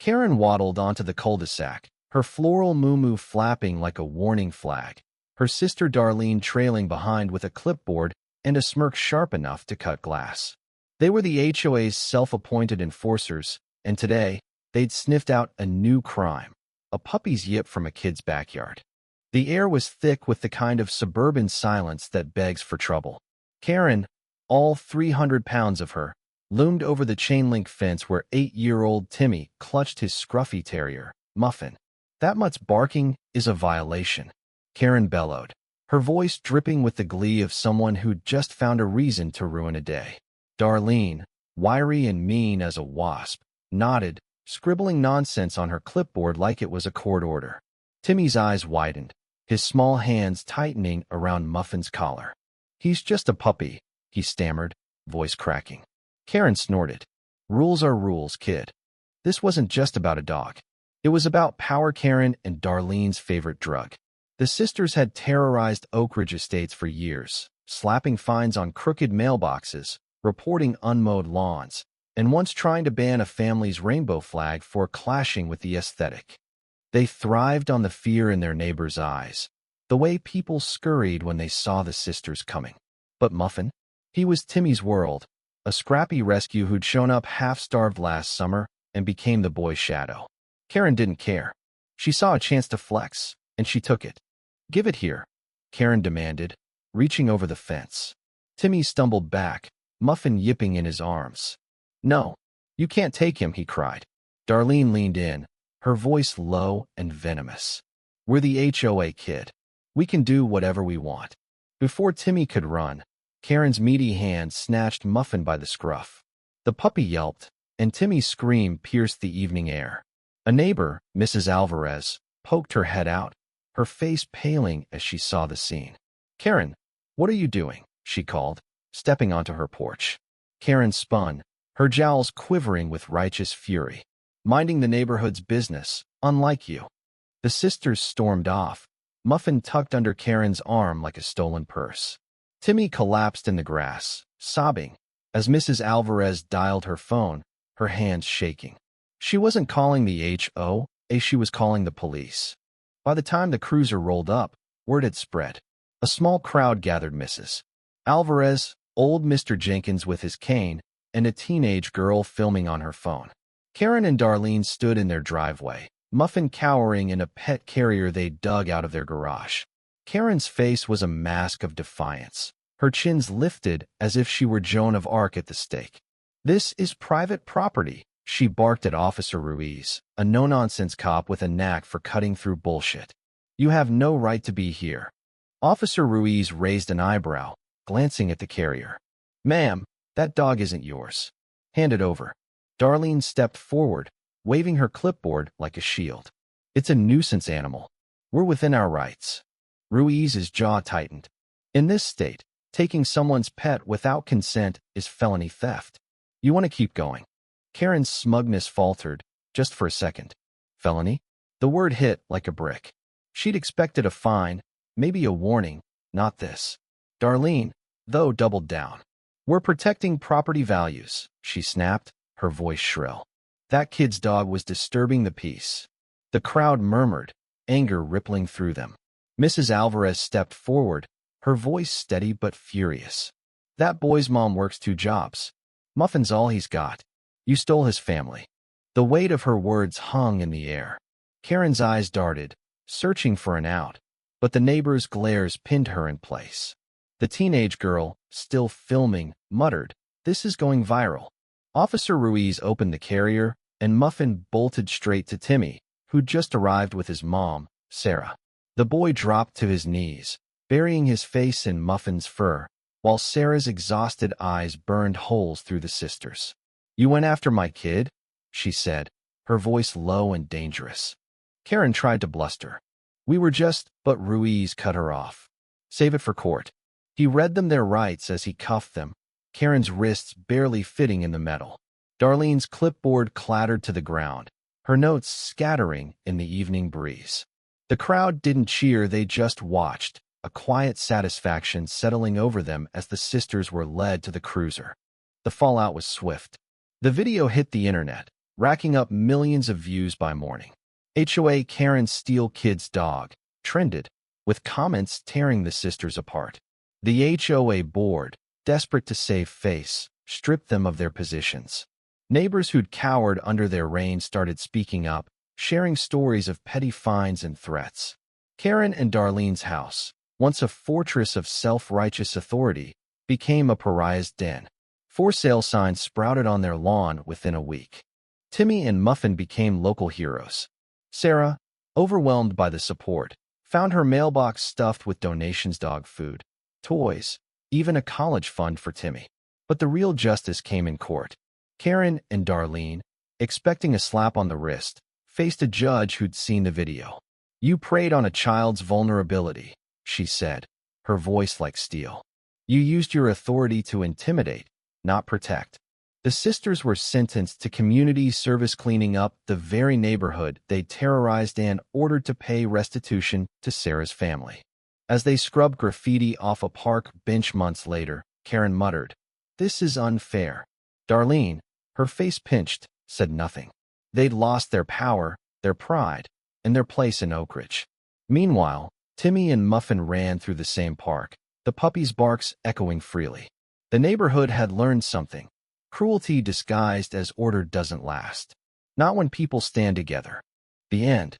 Karen waddled onto the cul-de-sac, her floral moo-moo flapping like a warning flag, her sister Darlene trailing behind with a clipboard and a smirk sharp enough to cut glass. They were the HOA's self-appointed enforcers, and today, they'd sniffed out a new crime, a puppy's yip from a kid's backyard. The air was thick with the kind of suburban silence that begs for trouble. Karen, all 300 pounds of her, loomed over the chain-link fence where 8-year-old Timmy clutched his scruffy terrier, Muffin. "That much barking is a violation," Karen bellowed, her voice dripping with the glee of someone who'd just found a reason to ruin a day. Darlene, wiry and mean as a wasp, nodded, scribbling nonsense on her clipboard like it was a court order. Timmy's eyes widened, his small hands tightening around Muffin's collar. "He's just a puppy," he stammered, voice cracking. Karen snorted. "Rules are rules, kid." This wasn't just about a dog. It was about power. Karen and Darlene's favorite drug. The sisters had terrorized Oak Ridge estates for years, slapping fines on crooked mailboxes, reporting unmowed lawns, and once trying to ban a family's rainbow flag for clashing with the aesthetic. They thrived on the fear in their neighbors' eyes, the way people scurried when they saw the sisters coming. But Muffin? He was Timmy's world, a scrappy rescue who'd shown up half-starved last summer and became the boy's shadow. Karen didn't care. She saw a chance to flex, and she took it. "Give it here," Karen demanded, reaching over the fence. Timmy stumbled back, Muffin yipping in his arms. "No, you can't take him," he cried. Darlene leaned in, her voice low and venomous. "We're the HOA, kid. We can do whatever we want." Before Timmy could run, Karen's meaty hand snatched Muffin by the scruff. The puppy yelped, and Timmy's scream pierced the evening air. A neighbor, Mrs. Alvarez, poked her head out, her face paling as she saw the scene. "Karen, what are you doing?" she called, stepping onto her porch. Karen spun, her jowls quivering with righteous fury. "Minding the neighborhood's business, unlike you." The sisters stormed off, Muffin tucked under Karen's arm like a stolen purse. Timmy collapsed in the grass, sobbing, as Mrs. Alvarez dialed her phone, her hands shaking. She wasn't calling the HOA, she was calling the police. By the time the cruiser rolled up, word had spread. A small crowd gathered. Mrs. Alvarez, old Mr. Jenkins with his cane, and a teenage girl filming on her phone. Karen and Darlene stood in their driveway, Muffin cowering in a pet carrier they dug out of their garage. Karen's face was a mask of defiance, her chins lifted as if she were Joan of Arc at the stake. "This is private property," she barked at Officer Ruiz, a no-nonsense cop with a knack for cutting through bullshit. "You have no right to be here." Officer Ruiz raised an eyebrow, glancing at the carrier. "Ma'am, that dog isn't yours. Hand it over." Darlene stepped forward, waving her clipboard like a shield. "It's a nuisance animal. We're within our rights." Ruiz's jaw tightened. In this state, taking someone's pet without consent is felony theft. "You want to keep going?" Karen's smugness faltered, just for a second. "Felony?" The word hit like a brick. She'd expected a fine, maybe a warning, not this. Darlene, though, doubled down. "We're protecting property values," she snapped, her voice shrill. That kid's dog was disturbing the peace. The crowd murmured, anger rippling through them. Mrs. Alvarez stepped forward, her voice steady but furious. "That boy's mom works 2 jobs. Muffin's all he's got. You stole his family." The weight of her words hung in the air. Karen's eyes darted, searching for an out, but the neighbors' glares pinned her in place. The teenage girl, still filming, muttered, "This is going viral." Officer Ruiz opened the carrier, and Muffin bolted straight to Timmy, who'd just arrived with his mom, Sarah. The boy dropped to his knees, burying his face in Muffin's fur, while Sarah's exhausted eyes burned holes through the sisters. "You went after my kid?" she said, her voice low and dangerous. Karen tried to bluster. "We were just—" but Ruiz cut her off. "Save it for court." He read them their rights as he cuffed them, Karen's wrists barely fitting in the metal. Darlene's clipboard clattered to the ground, her notes scattering in the evening breeze. The crowd didn't cheer, they just watched, a quiet satisfaction settling over them as the sisters were led to the cruiser. The fallout was swift. The video hit the internet, racking up millions of views by morning. HOA Karen's Steal Kid's Dog trended, with comments tearing the sisters apart. The HOA board, desperate to save face, stripped them of their positions. Neighbors who'd cowered under their reign started speaking up, sharing stories of petty fines and threats. Karen and Darlene's house, once a fortress of self-righteous authority, became a pariah's den. For sale signs sprouted on their lawn within a week. Timmy and Muffin became local heroes. Sarah, overwhelmed by the support, found her mailbox stuffed with donations, dog food, toys, even a college fund for Timmy. But the real justice came in court. Karen and Darlene, expecting a slap on the wrist, faced a judge who'd seen the video. "You preyed on a child's vulnerability," she said, her voice like steel. "You used your authority to intimidate, not protect." The sisters were sentenced to community service, cleaning up the very neighborhood they terrorized and ordered to pay restitution to Sarah's family. As they scrubbed graffiti off a park bench months later, Karen muttered, "This is unfair." Darlene, her face pinched, said nothing. They'd lost their power, their pride, and their place in Oak Ridge. Meanwhile, Timmy and Muffin ran through the same park, the puppy's barks echoing freely. The neighborhood had learned something. Cruelty disguised as order doesn't last. Not when people stand together. The end.